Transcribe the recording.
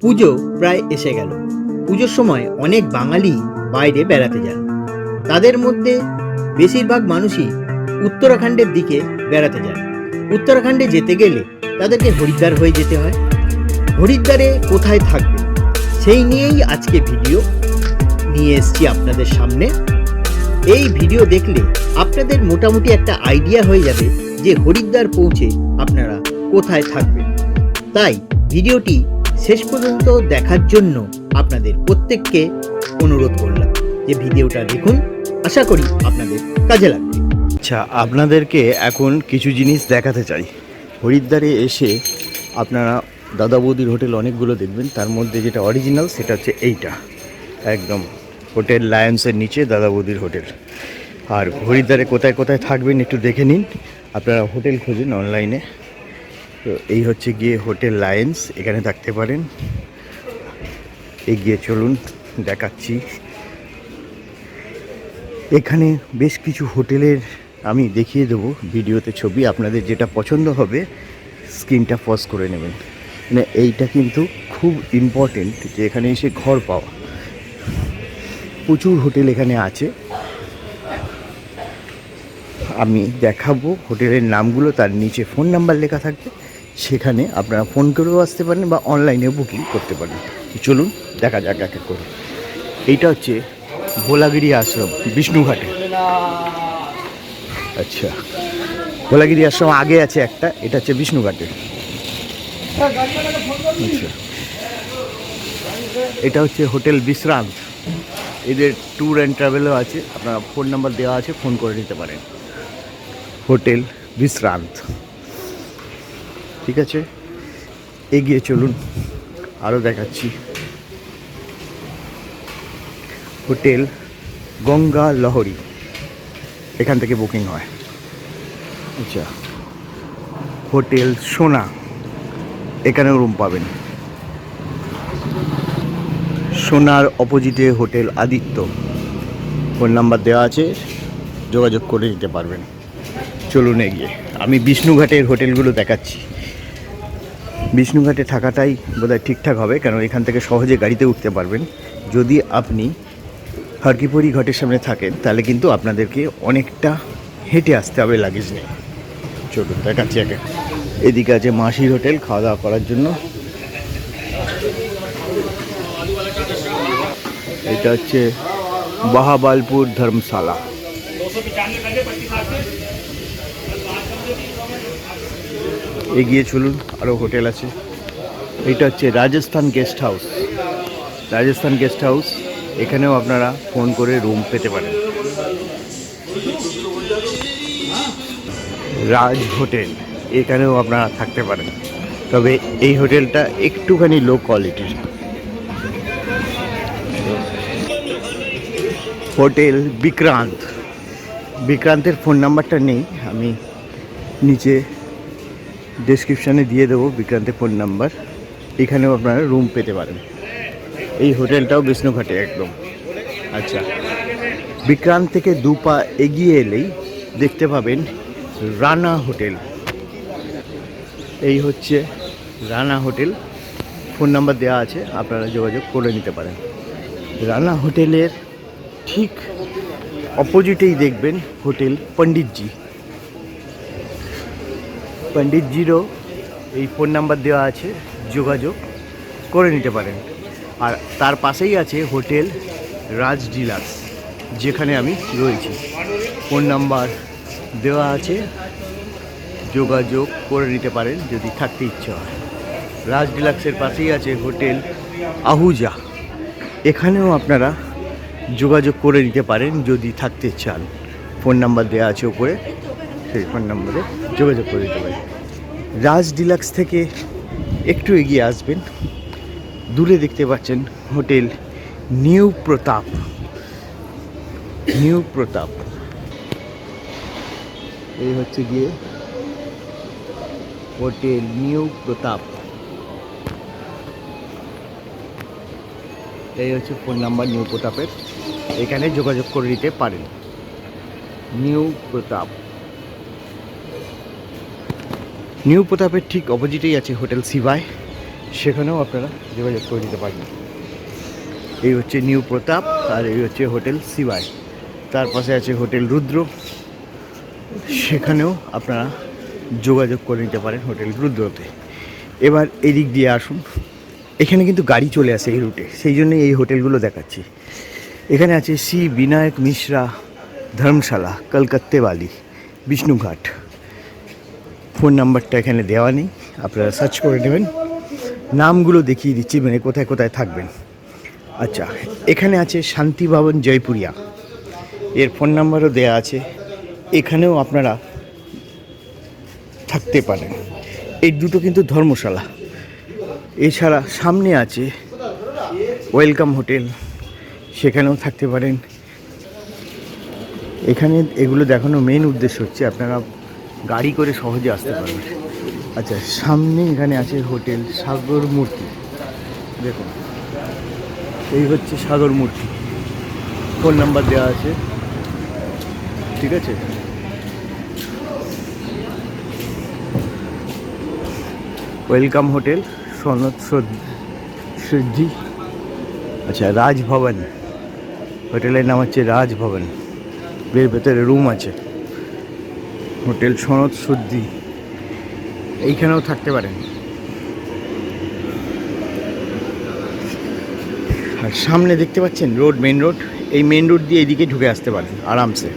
পুজো প্রায় এসে গেল। পুজোর সময় অনেক বাঙালি বাইরে বেড়াতে যান। তাদের মধ্যে বেশিরভাগ মানুষই উত্তরাখণ্ডের দিকে বেড়াতে যান। উত্তরাখণ্ডে যেতে গেলে তাদেরকে হরিদ্বার হয়ে যেতে হয়। হরিদ্বারে কোথায় থাকবে সেই নিয়েই আজকে ভিডিও নিয়ে এসেছি আপনাদের সামনে। এই ভিডিও দেখলে আপনাদের মোটামুটি একটা আইডিয়া হয়ে যাবে যে হরিদ্বার পৌঁছে আপনারা কোথায় থাকবেন। তাই ভিডিওটি শেষ পর্যন্ত দেখার জন্য আপনাদের প্রত্যেককে অনুরোধ করলাম যে ভিডিওটা দেখুন, আশা করি আপনাদের কাজে লাগবে। আচ্ছা, আপনাদেরকে এখন কিছু জিনিস দেখাতে চাই। হরিদ্বারে এসে আপনারা দাদা বৌদির হোটেল অনেকগুলো দেখবেন, তার মধ্যে যেটা অরিজিনাল সেটা হচ্ছে এইটা, একদম হোটেল লায়ন্সের নিচে দাদা বৌদির হোটেল। আর হরিদ্বারে কোথায় কোথায় থাকবেন একটু দেখে নিন, আপনারা হোটেল খোঁজেন অনলাইনে। তো এই হচ্ছে গিয়ে হোটেল লায়ন্স, এখানে থাকতে পারেন। এগিয়ে চলুন, দেখাচ্ছি। এখানে বেশ কিছু হোটেলের আমি দেখিয়ে দেবো ভিডিওতে ছবি, আপনাদের যেটা পছন্দ হবে স্ক্রিনটা পজ করে নেবেন। মানে এইটা কিন্তু খুব ইম্পর্টেন্ট যে এখানে এসে ঘর পাওয়া। প্রচুর হোটেল এখানে আছে, আমি দেখাবো হোটেলের নামগুলো, তার নিচে ফোন নাম্বার লেখা থাকবে, সেখানে আপনারা ফোন করেও আসতে পারেন বা অনলাইনে বুকিং করতে পারেন। চলুন দেখা যাক এক এক করে। এইটা হচ্ছে ভোলাগিরি আশ্রম, বিষ্ণুঘাটে। আচ্ছা, ভোলাগিরি আশ্রম আগে আছে একটা, এটা হচ্ছে বিষ্ণুঘাটে। আচ্ছা, এটা হচ্ছে হোটেল বিশ্রান্ত, এদের ট্যুর অ্যান্ড ট্রাভেলও আছে, আপনার ফোন নাম্বার দেওয়া আছে, ফোন করে নিতে পারেন। হোটেল বিশ্রান্ত, ঠিক আছে। এগিয়ে চলুন, আরও দেখাচ্ছি। হোটেল গঙ্গা লহরী, এখান থেকে বুকিং হয়। আচ্ছা, হোটেল সোনা, এখানেও রুম পাবেন। সোনার অপোজিটে হোটেল আদিত্য, ফোন নাম্বার দেওয়া আছে, যোগাযোগ করে নিতে পারবেন। চলুন এগিয়ে, আমি বিষ্ণুঘাটের হোটেলগুলো দেখাচ্ছি। বিষ্ণুঘাটে থাকাটাই বোধহয় ঠিকঠাক হবে, কারণ এখান থেকে সহজে গাড়িতে উঠতে পারবেন। যদি আপনি হরকিপরি ঘাটের সামনে থাকেন তাহলে কিন্তু আপনাদেরকে অনেকটা হেঁটে আসতে হবে লাগেজ নিয়ে। চলুন দেখাচ্ছি একে। এদিকে আছে মাসির হোটেল, খাওয়া দাওয়া করার জন্য। এটা হচ্ছে বাহাবালপুর ধর্মশালা। এগিয়ে চলুন, আরও হোটেল আছে। এটা হচ্ছে Rajasthan guest house. Rajasthan guest house, এখানেও আপনারা ফোন করে রুম পেতে পারেন। রাজ হোটেল, এখানেও আপনারা থাকতে পারেন, তবে এই হোটেলটা একটুখানি লো কোয়ালিটির। হোটেল বিক্রান্ত, বিক্রান্তের ফোন নাম্বারটা নেই, আমি নিচে ডেসক্রিপশানে দিয়ে দেবো বিক্রান্তের ফোন নাম্বার, এখানেও আপনারা রুম পেতে পারেন। এই হোটেলটাও বিষ্ণুঘাটে একদম। আচ্ছা, বিক্রান্ত থেকে দু পা এগিয়ে এলেই দেখতে পাবেন রানা হোটেল। এই হচ্ছে রানা হোটেল, ফোন নাম্বার দেওয়া আছে, আপনারা যোগাযোগ করে নিতে পারেন। রানা হোটেলের ঠিক অপোজিটেই দেখবেন হোটেল পণ্ডিতজি। পণ্ডিতজিরও এই ফোন নাম্বার দেওয়া আছে, যোগাযোগ করে নিতে পারেন। আর তার পাশেই আছে হোটেল রাজ ডিলাক্স, যেখানে আমি রয়েছি, ফোন নাম্বার দেওয়া আছে, যোগাযোগ করে নিতে পারেন যদি থাকতে ইচ্ছে হয়। রাজ ডিলাক্সের পাশেই আছে হোটেল আহুজা, এখানেও আপনারা যোগাযোগ করে নিতে পারেন যদি থাকতে চান। ফোন নাম্বার দেওয়া আছে উপরে, সেই ফোন নাম্বারে যোগাযোগ করে নিতে পারেন। রাজ ডিলাক্স থেকে একটু এগিয়ে আসবেন, দূরে দেখতে পাচ্ছেন হোটেল নিউ প্রতাপ। নিউ প্রতাপ, এই হচ্ছে গিয়ে হোটেল নিউ প্রতাপ। এই হচ্ছে ফোন নাম্বার নিউ প্রতাপের, এখানে যোগাযোগ করে নিতে পারেন। নিউ প্রতাপ, নিউ প্রতাপের ঠিক অপোজিটেই আছে হোটেল শিবায়। সেখানেও আপনারা যোগাযোগ করে নিতে পারবেন। এই হচ্ছে নিউ প্রতাপ, আর এই হচ্ছে হোটেল সিওয়াই। তার পাশে আছে হোটেল রুদ্র, সেখানেও আপনারা যোগাযোগ করে নিতে পারেন হোটেল রুদ্রতে। এবার এদিক দিয়ে আসুন, এখানে কিন্তু গাড়ি চলে আসে এই রুটে, সেই জন্যই এই হোটেলগুলো দেখাচ্ছি। এখানে আছে শ্রী বিনায়ক মিশ্রা ধর্মশালা, কলকাত্তেওয়ালি, বিষ্ণুঘাট। ফোন নাম্বারটা এখানে দেওয়া নেই, আপনারা সার্চ করে নেবেন। নামগুলো দেখিয়ে দিচ্ছি, মানে কোথায় কোথায় থাকবেন। আচ্ছা, এখানে আছে শান্তি ভবন জয়পুরিয়া, এর ফোন নাম্বারও দেওয়া আছে, এখানেও আপনারা থাকতে পারেন। এই দুটো কিন্তু ধর্মশালা। এছাড়া সামনে আছে ওয়েলকাম হোটেল, সেখানেও থাকতে পারেন। এখানে এগুলো দেখানোর মেন উদ্দেশ্য হচ্ছে আপনারা গাড়ি করে সহজে আসতে পারবেন। আচ্ছা, সামনে এখানে আছে হোটেল সাগর মূর্তি, দেখুন এই হচ্ছে সাগর মূর্তি, ফোন নাম্বার দেওয়া আছে, ঠিক আছে। ওয়েলকাম হোটেল সনদ সিদ্ধি। আচ্ছা, রাজভবন হোটেলের নাম হচ্ছে রাজভবন, এর ভেতরে রুম আছে। হোটেল সনদ শুদ্ধি, এইখানেও থাকতে পারেন। আর সামনে দেখতে পাচ্ছেন রোড, মেন রোড, এই মেন রোড দিয়ে এদিকে ঢুকে আসতে পারেন আরামসে।